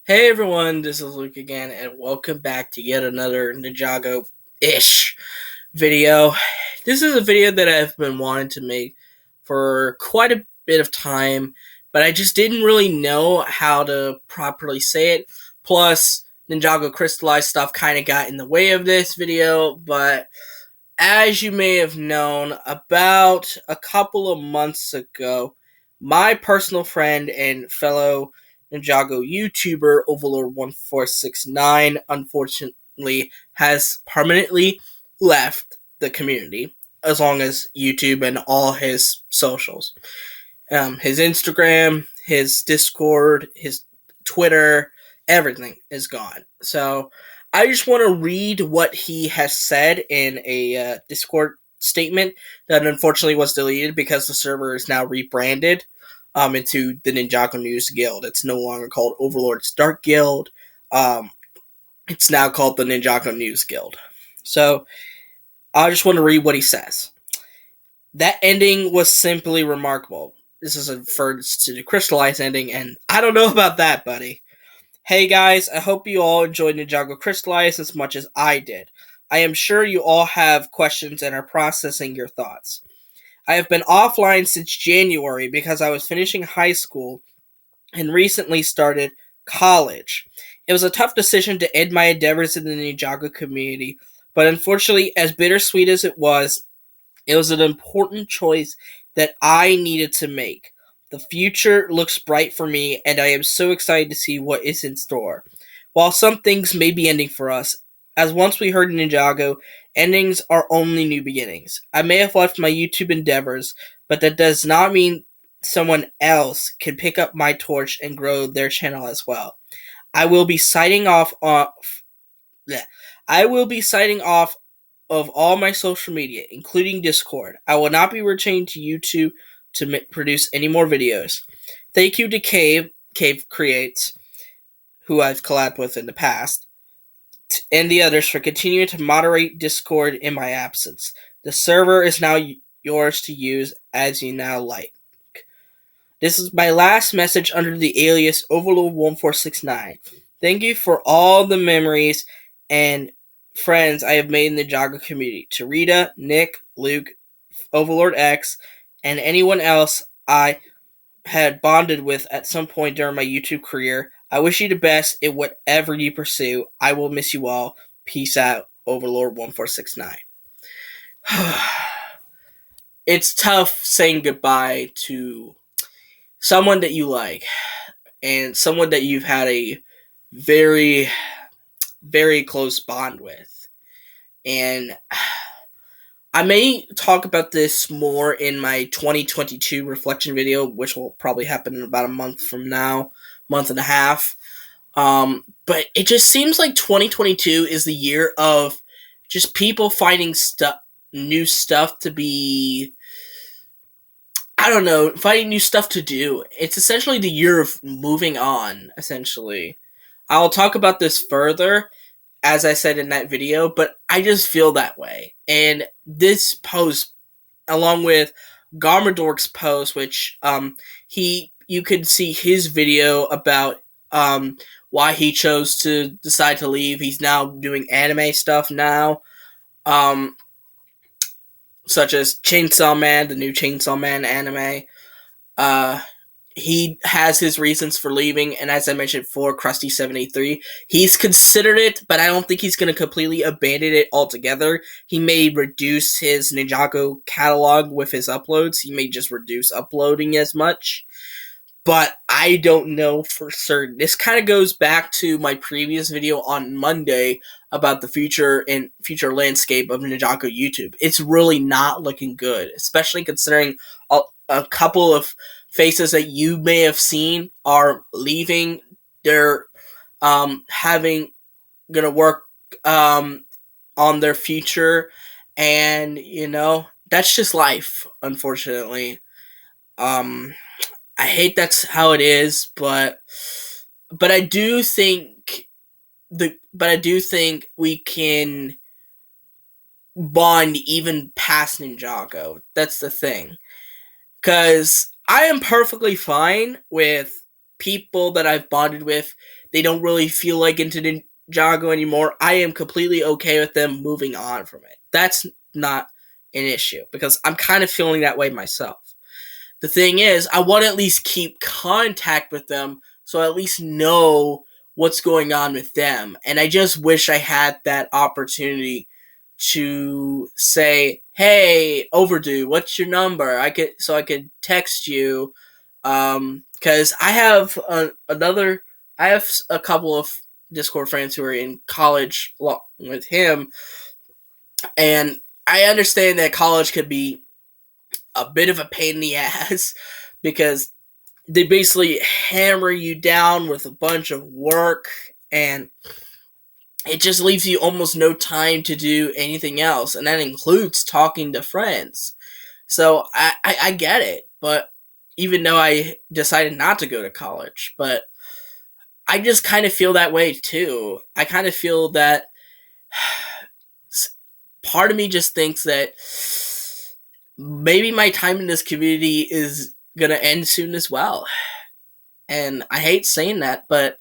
Hey everyone, this is Luke again, and welcome back to yet another Ninjago-ish video. This is a video that I've been wanting to make for quite a bit of time, but I just didn't really know how to properly say it. Plus, Ninjago Crystallized stuff kind of got in the way of this video, but as you may have known, about a couple of months ago, my personal friend and fellow Ninjago YouTuber Overlord1469 unfortunately has permanently left the community, as long as YouTube and all his socials. His Instagram, his Discord, his Twitter, everything is gone. So I just want to read what he has said in a Discord statement that unfortunately was deleted because the server is now rebranded into the Ninjago News Guild. It's no longer called Overlord's Dark Guild. It's now called the Ninjago News Guild. So I just want to read what he says. That ending was simply remarkable. This is a first to the Crystallized ending, and I don't know about that, buddy. Hey guys, I hope you all enjoyed Ninjago Crystallized as much as I did. I am sure you all have questions and are processing your thoughts. I have been offline since January because I was finishing high school and recently started college. It was a tough decision to end my endeavors in the Ninjago community, but unfortunately, as bittersweet as it was an important choice that I needed to make. The future looks bright for me, and I am so excited to see what is in store. While some things may be ending for us, as once we heard in Ninjago, endings are only new beginnings. I may have left my YouTube endeavors, but that does not mean someone else can pick up my torch and grow their channel as well. I will be signing off I will be signing off of all my social media, including Discord. I will not be returning to YouTube to produce any more videos. Thank you to Cave Creates, who I've collabed with in the past, and the others for continuing to moderate Discord in my absence. The server is now yours to use as you now like. This is my last message under the alias Overlord1469. Thank you for all the memories and friends I have made in the Ninjago community. To Rita, Nick, Luke, Overlord X, and anyone else I had bonded with at some point during my YouTube career. I wish you the best in whatever you pursue. I will miss you all. Peace out, Overlord1469. It's tough saying goodbye to someone that you like and someone that you've had a very, very close bond with. And I may talk about this more in my 2022 reflection video, which will probably happen in about a month from now, month and a half. But it just seems like 2022 is the year of just people finding new stuff to be, I don't know, finding new stuff to do. It's essentially the year of moving on, essentially. I'll talk about this further, as I said in that video, but I just feel that way. And this post, along with Garmadork's post, which you could see his video about why he chose to decide to leave. He's now doing anime stuff now, such as Chainsaw Man, the new Chainsaw Man anime. Uh, he has his reasons for leaving, and as I mentioned for Krusty783, he's considered it, but I don't think he's going to completely abandon it altogether. He may reduce his Ninjago catalog with his uploads. He may just reduce uploading as much, but I don't know for certain. This kind of goes back to my previous video on Monday about the future landscape of Ninjago YouTube. It's really not looking good, especially considering a couple of faces that you may have seen are leaving. They're gonna work on their future, and that's just life, unfortunately. I hate that's how it is, but I do think we can bond even past Ninjago. That's the thing. Because I am perfectly fine with people that I've bonded with, they don't really feel like into Ninjago anymore, I am completely okay with them moving on from it. That's not an issue, because I'm kind of feeling that way myself. The thing is, I want to at least keep contact with them, so I at least know what's going on with them. And I just wish I had that opportunity to say, "Hey, Overdue, what's your number?" I could text you, because I have I have a couple of Discord friends who are in college along with him, and I understand that college could be a bit of a pain in the ass because they basically hammer you down with a bunch of work, and it just leaves you almost no time to do anything else, and that includes talking to friends. So I get it, but even though I decided not to go to college, but I just kind of feel that way too. I kind of feel that part of me just thinks that maybe my time in this community is gonna end soon as well. And I hate saying that, but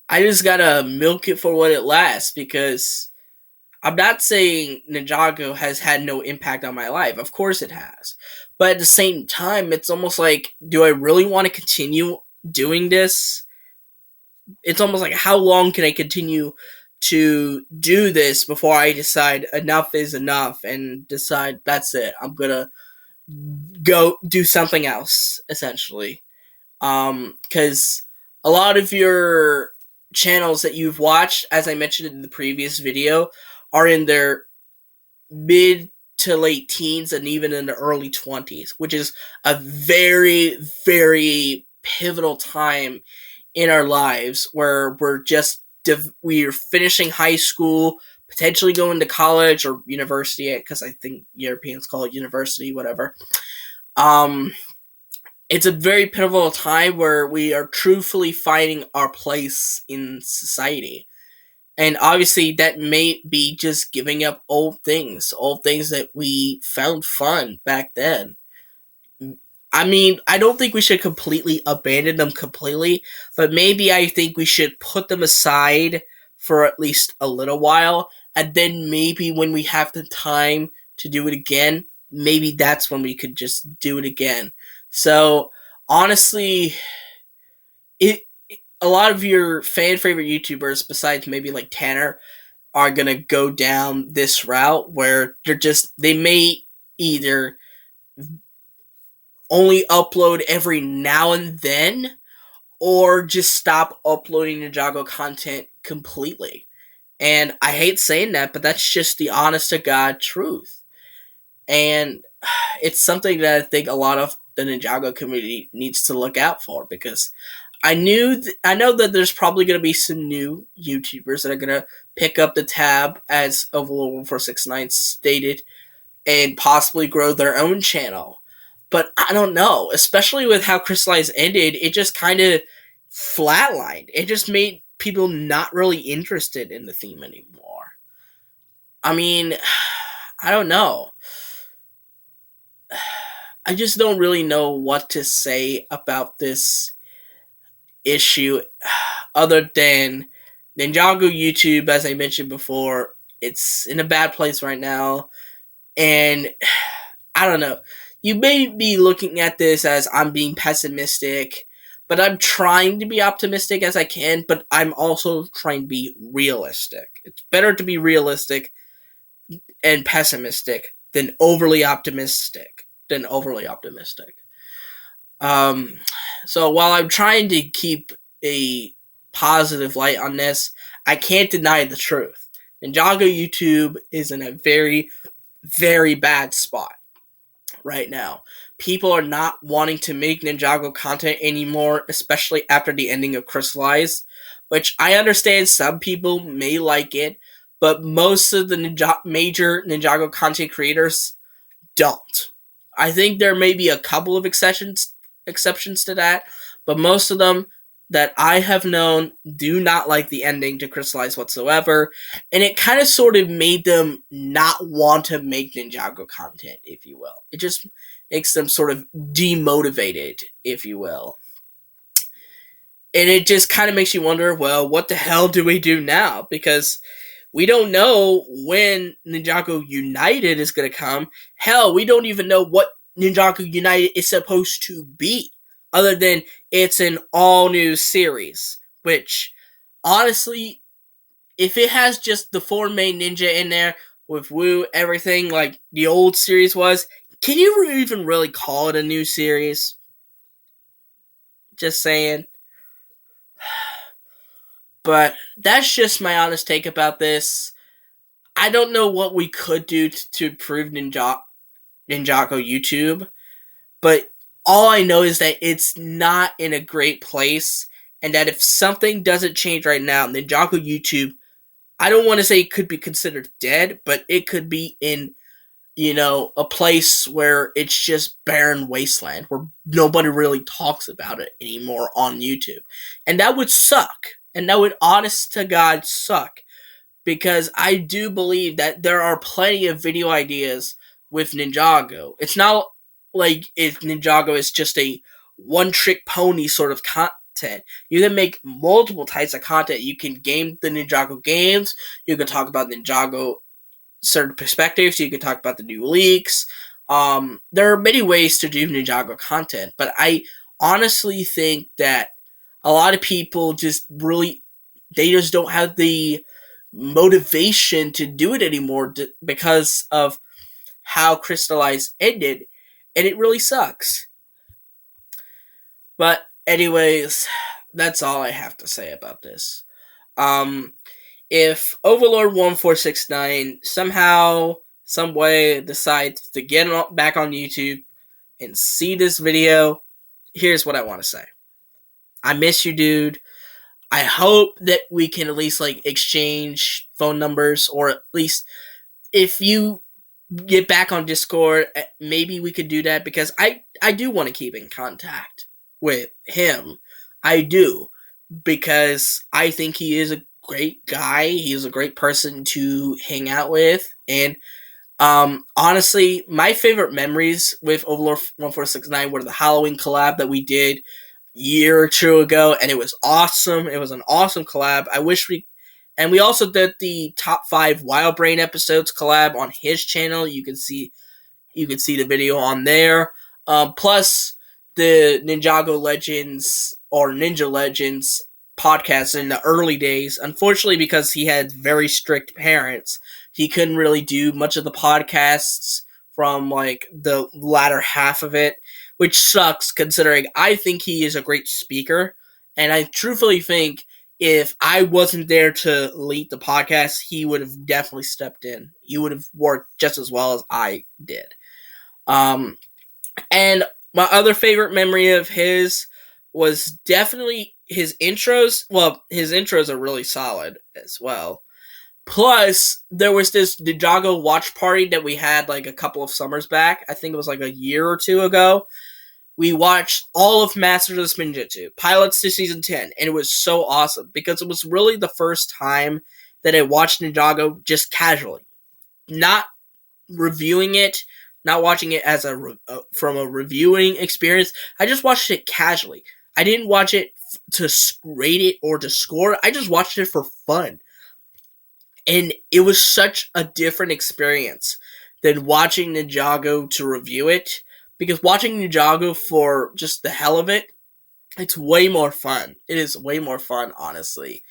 I just gotta milk it for what it lasts, because I'm not saying Ninjago has had no impact on my life. Of course it has. But at the same time, it's almost like, do I really want to continue doing this? It's almost like, how long can I continue to do this before I decide enough is enough and decide that's it? I'm gonna go do something else, essentially. Because a lot of your channels that you've watched, as I mentioned in the previous video, are in their mid to late teens and even in the early 20s, which is a very, very pivotal time in our lives where we're finishing high school, potentially going to college or university, because I think Europeans call it university, whatever. It's a very pivotal time where we are truthfully finding our place in society. And obviously, that may be just giving up old things that we found fun back then. I mean, I don't think we should completely abandon them completely, but maybe I think we should put them aside for at least a little while, and then maybe when we have the time to do it again, maybe that's when we could just do it again. So, honestly, it a lot of your fan favorite YouTubers, besides maybe like Tanner, are gonna go down this route where they may either only upload every now and then, or just stop uploading Ninjago content completely. And I hate saying that, but that's just the honest to God truth. And it's something that I think a lot of the Ninjago community needs to look out for, because I know that there's probably going to be some new YouTubers that are going to pick up the tab, as Overlord1469 stated, and possibly grow their own channel. But I don't know, especially with how Crystallize ended, it just kind of flatlined. It just made people not really interested in the theme anymore. I mean, I don't know. I just don't really know what to say about this issue other than Ninjago YouTube, as I mentioned before. It's in a bad place right now, and I don't know. You may be looking at this as I'm being pessimistic, but I'm trying to be optimistic as I can, but I'm also trying to be realistic. It's better to be realistic and pessimistic than overly optimistic. So while I'm trying to keep a positive light on this, I can't deny the truth. Ninjago YouTube is in a very, very bad spot right now. People are not wanting to make Ninjago content anymore, especially after the ending of Crystallize, which I understand some people may like it, but most of the major Ninjago content creators don't. I think there may be a couple of exceptions to that, but most of them that I have known do not like the ending to Crystallize whatsoever, and it kind of sort of made them not want to make Ninjago content, if you will. It makes them sort of demotivated, if you will. And it just kind of makes you wonder, well, what the hell do we do now? Because we don't know when Ninjago United is going to come. Hell, we don't even know what Ninjago United is supposed to be, other than it's an all-new series. Which, honestly, if it has just the four main ninja in there, with Wu, everything like the old series was, can you even really call it a new series? Just saying. But that's just my honest take about this. I don't know what we could do to improve Ninjago YouTube, but all I know is that it's not in a great place, and that if something doesn't change right now, Ninjago YouTube, I don't want to say it could be considered dead, but it could be in, a place where it's just barren wasteland, where nobody really talks about it anymore on YouTube. And that would suck. And that would, honest to God, suck. Because I do believe that there are plenty of video ideas with Ninjago. It's not like if Ninjago is just a one-trick pony sort of content. You can make multiple types of content. You can game the Ninjago games. You can talk about Ninjago certain perspectives. You can talk about the new leaks. There are many ways to do Ninjago content, but I honestly think that a lot of people they just don't have the motivation to do it anymore because of how Crystallize ended, and it really sucks. But anyways, that's all I have to say about this. Um, if Overlord1469 somehow, some way decides to get back on YouTube and see this video, here's what I want to say. I miss you, dude. I hope that we can at least exchange phone numbers, or at least if you get back on Discord, maybe we could do that, because I do want to keep in contact with him. I do, because I think he is a great guy. He's a great person to hang out with, and honestly, my favorite memories with Overlord1469 were the Halloween collab that we did a year or two ago, and it was awesome. It was an awesome collab. And we also did the top 5 Wild Brain episodes collab on his channel. You can see the video on there. Plus the Ninjago Legends or Ninja Legends podcast in the early days. Unfortunately, because he had very strict parents, he couldn't really do much of the podcasts from the latter half of it, which sucks considering I think he is a great speaker, and I truthfully think if I wasn't there to lead the podcast, he would have definitely stepped in. He would have worked just as well as I did. Um, and my other favorite memory of his was definitely his intros. Well, his intros are really solid as well. Plus, there was this Ninjago watch party that we had a couple of summers back. I think it was a year or two ago. We watched all of Masters of Spinjitzu, pilots to season 10, and it was so awesome because it was really the first time that I watched Ninjago just casually. Not reviewing it, not watching it as from a reviewing experience. I just watched it casually. I didn't watch it to rate it or to score. I just watched it for fun. And it was such a different experience than watching Ninjago to review it. Because watching Ninjago for just the hell of it, it's way more fun. It is way more fun, honestly.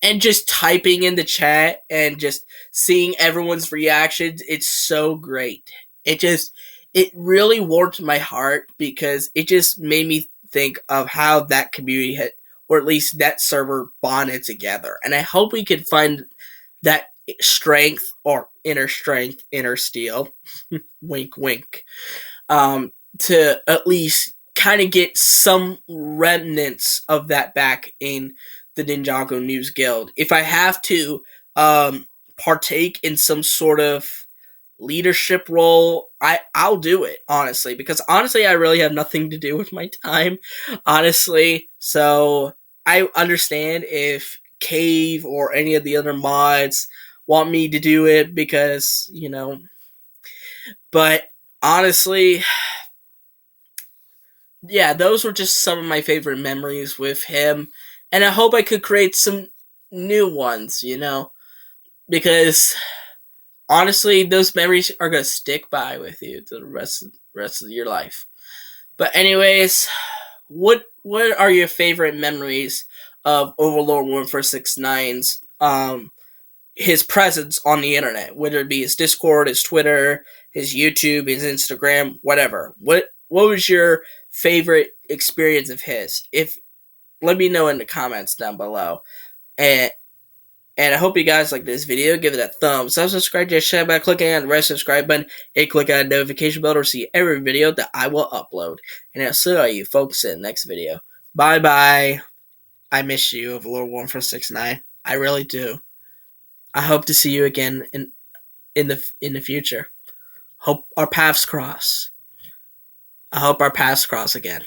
And just typing in the chat and just seeing everyone's reactions, it's so great. It really warmed my heart because it just made me think of how that community had, or at least that server, bonded together. And I hope we can find that strength, or inner strength, inner steel, wink wink, to at least kind of get some remnants of that back in the Ninjago News Guild. If I have to partake in some sort of leadership role, I'll do it, honestly, because honestly I really have nothing to do with my time, honestly. So I understand if Cave or any of the other mods want me to do it, because but honestly, yeah, those were just some of my favorite memories with him, and I hope I could create some new ones. Because honestly, those memories are gonna stick by with you to the rest of your life. But anyways, what are your favorite memories of Overlord 1469's his presence on the internet, whether it be his Discord, his Twitter, his YouTube, his Instagram, whatever. What was your favorite experience of his? If let me know in the comments down below. And I hope you guys like this video. Give it a thumbs up, subscribe to the channel by clicking on the red subscribe button, and click on the notification bell to see every video that I will upload. And I'll see all you folks in the next video. Bye bye. I miss you, Overlord 1469. I really do. I hope to see you again in the future. Hope our paths cross. I hope our paths cross again.